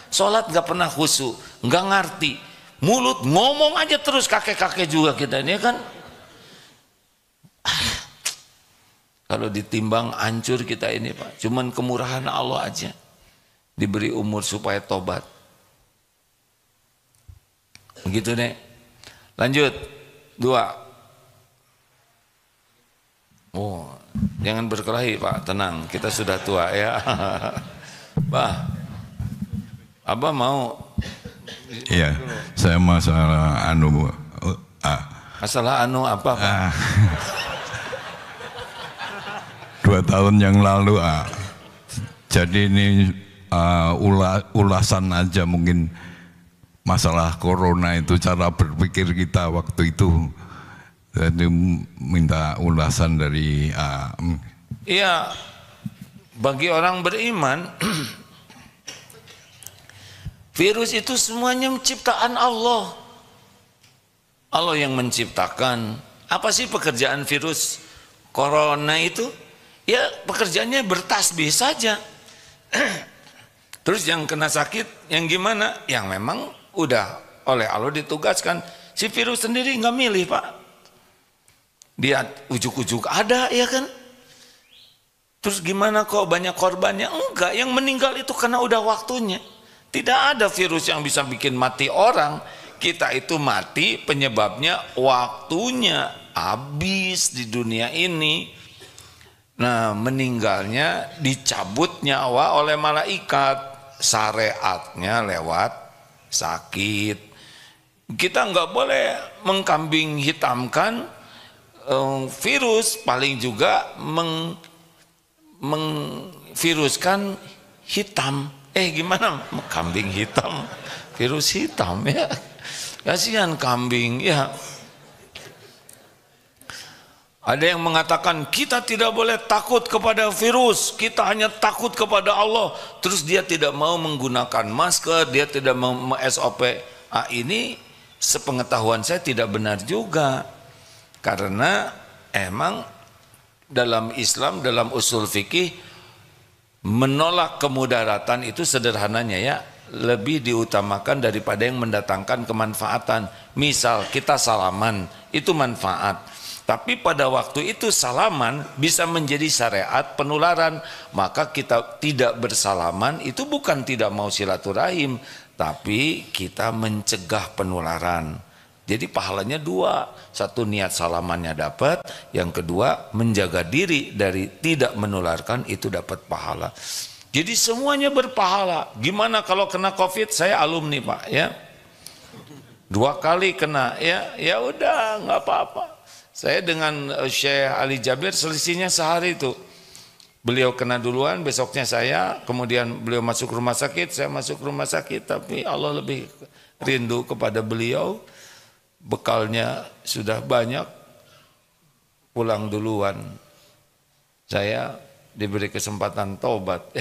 Sholat gak pernah khusyuk, gak ngerti, mulut ngomong aja terus, kakek-kakek juga kita ini kan. Kalau ditimbang hancur kita ini Pak, cuman kemurahan Allah aja, diberi umur supaya tobat. Begitu deh. Lanjut. 2. Oh, jangan berkelahi Pak, tenang, kita sudah tua ya. Bah, Abah mau? Iya, saya masalah Masalah apa Pak? 2 tahun yang lalu jadi ini ulasan aja mungkin masalah corona itu, cara berpikir kita waktu itu. Jadi minta ulasan dari Iya, bagi orang beriman virus itu semuanya ciptaan Allah. Allah yang menciptakan. Apa sih pekerjaan virus corona itu? Ya pekerjaannya bertasbih saja. Terus yang kena sakit, yang gimana? Yang memang udah oleh Allah ditugaskan. Si virus sendiri nggak milih Pak. Dia ujuk-ujuk ada ya kan. Terus gimana kok banyak korbannya? Enggak, yang meninggal itu karena udah waktunya. Tidak ada virus yang bisa bikin mati orang. Kita itu mati penyebabnya waktunya habis di dunia ini. Nah, meninggalnya dicabut nyawa oleh malaikat, syariatnya lewat sakit. Kita nggak boleh mengkambing hitamkan virus, paling juga mengviruskan hitam. Gimana kambing hitam, virus hitam ya, kasihan kambing ya. Ada yang mengatakan kita tidak boleh takut kepada virus, kita hanya takut kepada Allah. Terus dia tidak mau menggunakan masker, dia tidak mau SOP. Ini sepengetahuan saya tidak benar juga. Karena emang dalam Islam, dalam usul fikih, menolak kemudaratan itu sederhananya ya, lebih diutamakan daripada yang mendatangkan kemanfaatan. Misal kita salaman, itu manfaat. Tapi pada waktu itu salaman bisa menjadi syariat penularan. Maka kita tidak bersalaman itu bukan tidak mau silaturahim, tapi kita mencegah penularan. Jadi pahalanya 2. Satu, niat salamannya dapat. Yang kedua, menjaga diri dari tidak menularkan, itu dapat pahala. Jadi semuanya berpahala. Gimana kalau kena COVID? Saya alumni Pak ya. 2 kali kena, ya udah nggak apa-apa. Saya dengan Syekh Ali Jabir selisihnya sehari itu. Beliau kena duluan, besoknya saya, kemudian beliau masuk rumah sakit, saya masuk rumah sakit, tapi Allah lebih rindu kepada beliau, bekalnya sudah banyak, pulang duluan. Saya diberi kesempatan taubat.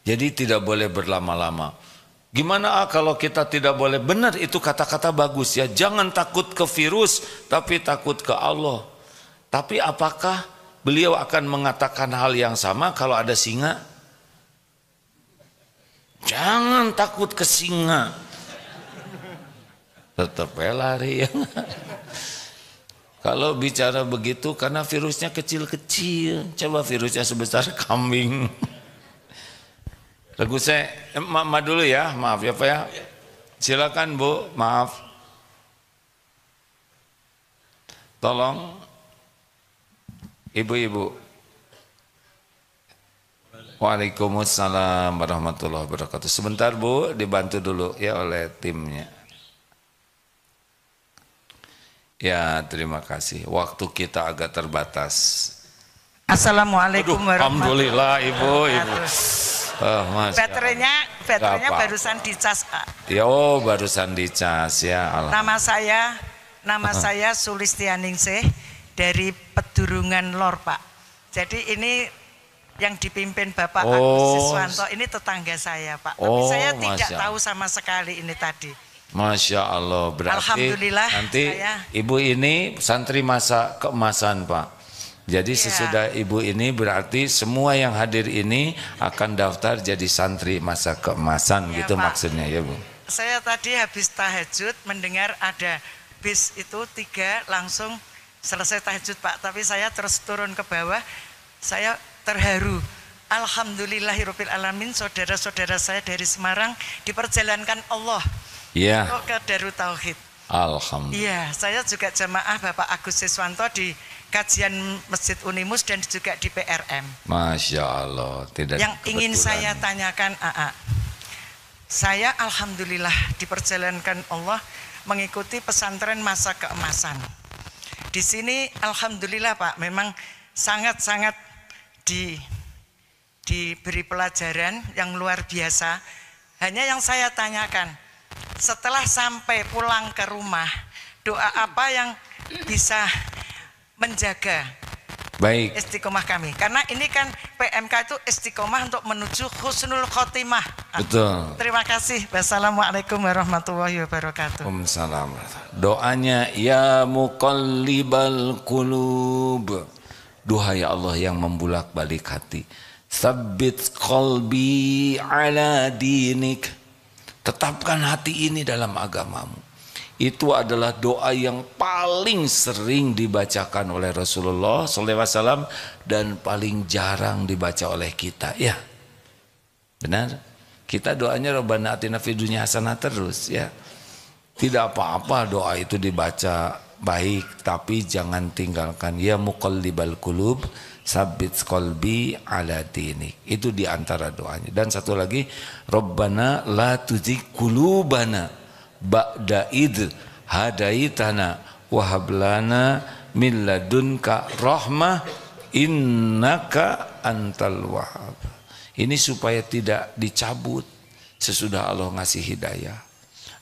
Jadi tidak boleh berlama-lama. Gimana kalau kita tidak boleh? Benar, itu kata-kata bagus ya. Jangan takut ke virus, tapi takut ke Allah. Tapi apakah beliau akan mengatakan hal yang sama kalau ada singa? Jangan takut ke singa. Tetap lari ya. Kalau bicara begitu karena virusnya kecil-kecil. Coba virusnya sebesar kambing. Lagu saya, maaf dulu ya, maaf ya Pak ya. Silakan Bu, maaf. Tolong ibu-ibu. Waalaikumsalam warahmatullahi wabarakatuh. Sebentar Bu, dibantu dulu ya oleh timnya. Ya, terima kasih. Waktu kita agak terbatas. Assalamualaikum warahmatullahi Alhamdulillah Ibu. Baterainya barusan dicas, Pak. Ya, barusan dicas ya. Nama saya Sulistianingsih dari Pedurungan Lor, Pak. Jadi ini yang dipimpin Bapak Agus Siswanto ini tetangga saya, Pak. Tapi saya tidak tahu sama sekali ini tadi. Masya Allah, berarti Alhamdulillah, nanti Ibu ini santri masa keemasan Pak. Jadi sesudah Ibu ini berarti semua yang hadir ini akan daftar jadi santri masa keemasan gitu Pak. Maksudnya ya Bu. Saya tadi habis tahajud mendengar ada bis itu 3 langsung selesai tahajud Pak. Tapi saya terus turun ke bawah, saya terharu. Alhamdulillahirabbil alamin, saudara-saudara saya dari Semarang diperjalankan Allah. Iya. Ke Darut Tauhid. Alhamdulillah. Iya, saya juga jamaah Bapak Agus Siswanto di kajian Masjid Unimus dan juga di PRM. Masya Allah. Tidak. Yang ingin saya tanyakan, saya alhamdulillah diperjalankan Allah mengikuti pesantren masa keemasan. Di sini alhamdulillah Pak, memang sangat-sangat diberi pelajaran yang luar biasa. Hanya yang saya tanyakan, setelah sampai pulang ke rumah, doa apa yang bisa menjaga istiqomah kami? Karena ini kan PMK itu istiqomah untuk menuju husnul khotimah. Betul. Terima kasih. Wassalamualaikum warahmatullahi wabarakatuh. Waalaikumsalam. Doanya ya muqallibal qulub. Duhai Allah yang membulak-balik hati. Tsabbit qalbi ala dinik. Tetapkan hati ini dalam agamamu. Itu adalah doa yang paling sering dibacakan oleh Rasulullah SAW dan paling jarang dibaca oleh kita. Ya, benar. Kita doanya Rabbana atina fid dunya hasanah terus ya. Tidak apa-apa doa itu dibaca baik, tapi jangan tinggalkan ya muqallibal qulub sabbit qalbi ala dinik. Itu diantara doanya. Dan satu lagi, Rabbana la tuzigh qulubana ba'da id hadaitana wa hab lana min ladunka rahmah innaka antal wahhab. Ini supaya tidak dicabut sesudah Allah ngasih hidayah.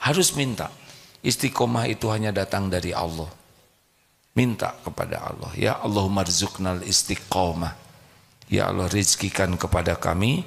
Harus minta. Istiqomah itu hanya datang dari Allah. Minta kepada Allah, ya Allahumma rzuqnal istiqomah. Ya Allah, rizkikan kepada kami